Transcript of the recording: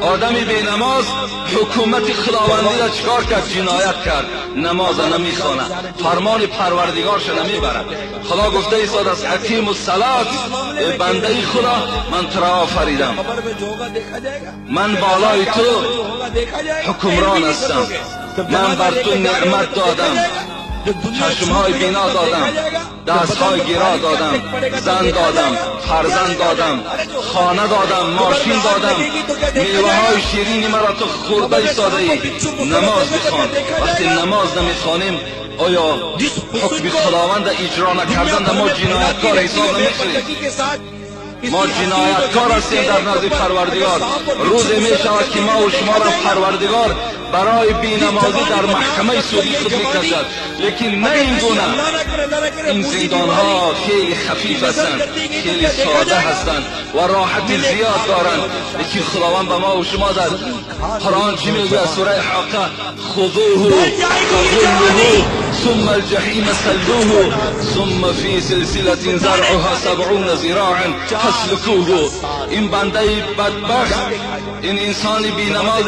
آدمی بی نماز حکومت خداوندی را چیکار کرد؟ جنایت کرد. نماز نمیخونه، فرمان پروردگارش نمیبرد. خدا گفته ایستاد از حکیم الصلات، بنده خدا من تو را آفریدم، من بالای تو حکمران هستم، من بر تو نعمت دادم، چشمهای بینا دادم، دستهای گیرا دادم، زن دادم، فرزند دادم، خانه دادم، ماشین دادم، میوه های شیرینی مرا تو خورده ایستاده ای. نماز بخوان. وقتی نماز نمیخوانیم آیا حکم خداوند اجرا نکردن ما جنایتکار حساب نمیکنیم؟ ما جنایتکار هستیم در نزد پروردگار. روز می شود که ما و شما را پروردگار برای بینمازی در محکمه سودی خود میکشد، لیکن نه این گونه. این زندان ها خیلی خفیف هستند، خیلی ساده هستند و راحت زیاد دارند، لیکن خداوند به ما و شما در قرآن چی میگه؟ سوره حاقه: خذوه فغلوه ثم الجحیم صلوه ثم فی سلسلة زرعها 70 ذراعا فاسلکوه. این بنده بدبخت، این انسان بینماز